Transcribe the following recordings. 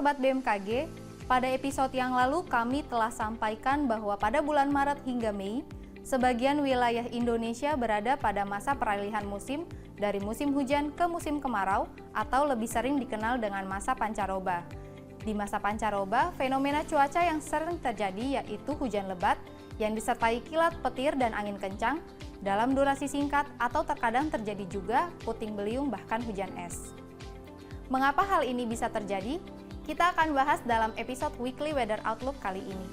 Sobat BMKG, pada episode yang lalu kami telah sampaikan bahwa pada bulan Maret hingga Mei, sebagian wilayah Indonesia berada pada masa peralihan musim dari musim hujan ke musim kemarau atau lebih sering dikenal dengan masa pancaroba. Di masa pancaroba, fenomena cuaca yang sering terjadi yaitu hujan lebat yang disertai kilat petir dan angin kencang dalam durasi singkat atau terkadang terjadi juga puting beliung bahkan hujan es. Mengapa hal ini bisa terjadi? Kita akan bahas dalam episode Weekly Weather Outlook kali ini.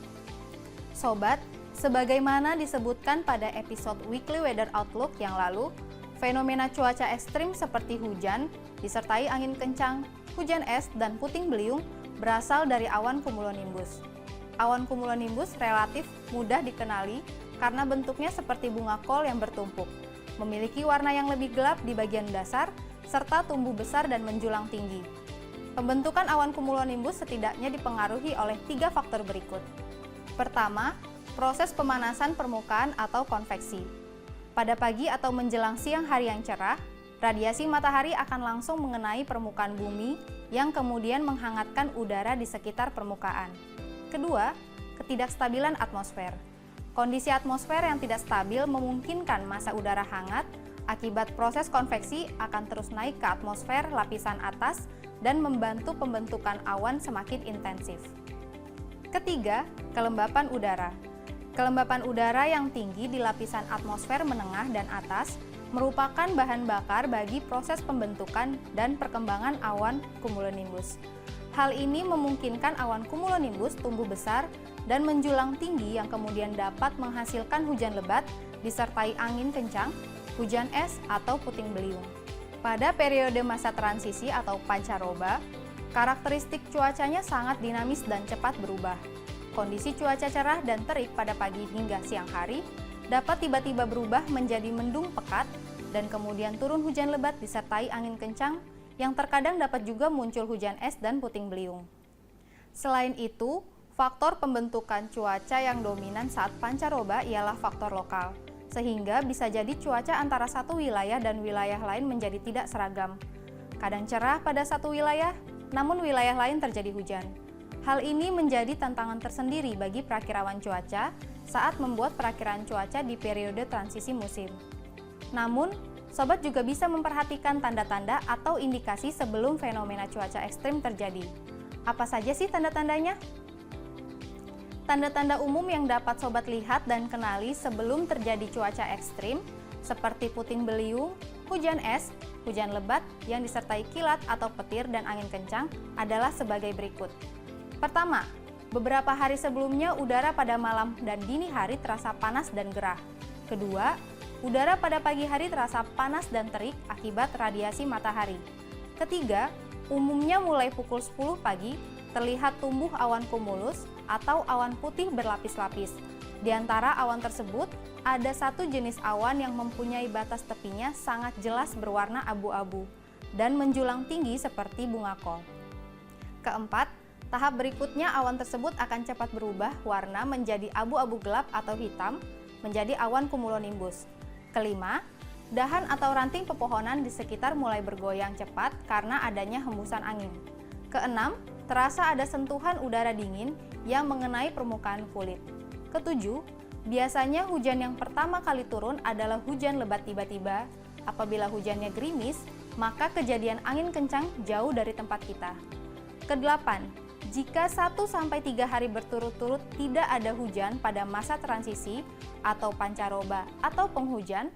Sobat, sebagaimana disebutkan pada episode Weekly Weather Outlook yang lalu, fenomena cuaca ekstrim seperti hujan, disertai angin kencang, hujan es, dan puting beliung berasal dari awan cumulonimbus. Awan cumulonimbus relatif mudah dikenali karena bentuknya seperti bunga kol yang bertumpuk, memiliki warna yang lebih gelap di bagian dasar, serta tumbuh besar dan menjulang tinggi. Pembentukan awan cumulonimbus setidaknya dipengaruhi oleh 3 faktor berikut. Pertama, proses pemanasan permukaan atau konveksi. Pada pagi atau menjelang siang hari yang cerah, radiasi matahari akan langsung mengenai permukaan bumi yang kemudian menghangatkan udara di sekitar permukaan. Kedua, ketidakstabilan atmosfer. Kondisi atmosfer yang tidak stabil memungkinkan massa udara hangat. Akibat proses konveksi akan terus naik ke atmosfer lapisan atas dan membantu pembentukan awan semakin intensif. Ketiga, kelembapan udara. Kelembapan udara yang tinggi di lapisan atmosfer menengah dan atas merupakan bahan bakar bagi proses pembentukan dan perkembangan awan cumulonimbus. Hal ini memungkinkan awan cumulonimbus tumbuh besar dan menjulang tinggi yang kemudian dapat menghasilkan hujan lebat disertai angin kencang, hujan es, atau puting beliung. Pada periode masa transisi atau pancaroba, karakteristik cuacanya sangat dinamis dan cepat berubah. Kondisi cuaca cerah dan terik pada pagi hingga siang hari dapat tiba-tiba berubah menjadi mendung pekat dan kemudian turun hujan lebat disertai angin kencang yang terkadang dapat juga muncul hujan es dan puting beliung. Selain itu, faktor pembentukan cuaca yang dominan saat pancaroba ialah faktor lokal, sehingga bisa jadi cuaca antara satu wilayah dan wilayah lain menjadi tidak seragam. Kadang cerah pada satu wilayah, namun wilayah lain terjadi hujan. Hal ini menjadi tantangan tersendiri bagi perakirawan cuaca saat membuat perakiraan cuaca di periode transisi musim. Namun, sobat juga bisa memperhatikan tanda-tanda atau indikasi sebelum fenomena cuaca ekstrim terjadi. Apa saja sih tanda-tandanya? Tanda-tanda umum yang dapat sobat lihat dan kenali sebelum terjadi cuaca ekstrim seperti puting beliung, hujan es, hujan lebat yang disertai kilat atau petir dan angin kencang adalah sebagai berikut. Pertama, beberapa hari sebelumnya udara pada malam dan dini hari terasa panas dan gerah. Kedua, udara pada pagi hari terasa panas dan terik akibat radiasi matahari. Ketiga, umumnya mulai pukul 10 pagi terlihat tumbuh awan cumulus atau awan putih berlapis-lapis. Di antara awan tersebut, ada satu jenis awan yang mempunyai batas tepinya sangat jelas berwarna abu-abu dan menjulang tinggi seperti bunga kol. Keempat, tahap berikutnya awan tersebut akan cepat berubah warna menjadi abu-abu gelap atau hitam, menjadi awan cumulonimbus. Kelima, dahan atau ranting pepohonan di sekitar mulai bergoyang cepat karena adanya hembusan angin. Keenam, terasa ada sentuhan udara dingin yang mengenai permukaan kulit. Ketujuh, biasanya hujan yang pertama kali turun adalah hujan lebat tiba-tiba. Apabila hujannya gerimis, maka kejadian angin kencang jauh dari tempat kita. Kedelapan, jika 1-3 hari berturut-turut tidak ada hujan pada masa transisi atau pancaroba atau penghujan,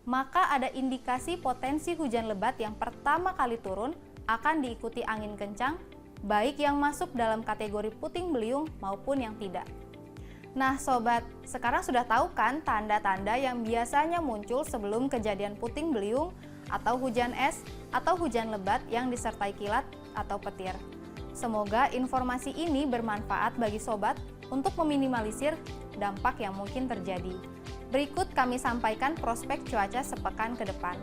maka ada indikasi potensi hujan lebat yang pertama kali turun akan diikuti angin kencang, baik yang masuk dalam kategori puting beliung maupun yang tidak. Nah sobat, sekarang sudah tahu kan tanda-tanda yang biasanya muncul sebelum kejadian puting beliung atau hujan es atau hujan lebat yang disertai kilat atau petir. Semoga informasi ini bermanfaat bagi sobat untuk meminimalisir dampak yang mungkin terjadi. Berikut kami sampaikan prospek cuaca sepekan ke depan.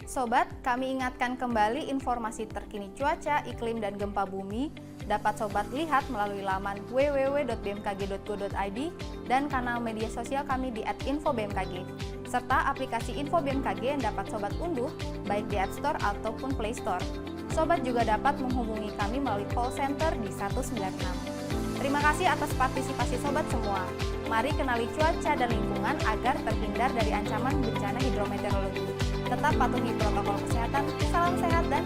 Sobat, kami ingatkan kembali informasi terkini cuaca, iklim, dan gempa bumi dapat Sobat lihat melalui laman www.bmkg.go.id dan kanal media sosial kami di @infobmkg, serta aplikasi Info BMKG yang dapat Sobat unduh baik di App Store ataupun Play Store. Sobat juga dapat menghubungi kami melalui call center di 196. Terima kasih atas partisipasi Sobat semua. Mari kenali cuaca dan lingkungan agar terhindar dari ancaman bencana hidrometeorologi. Tetap patuhi protokol kesehatan, salam sehat dan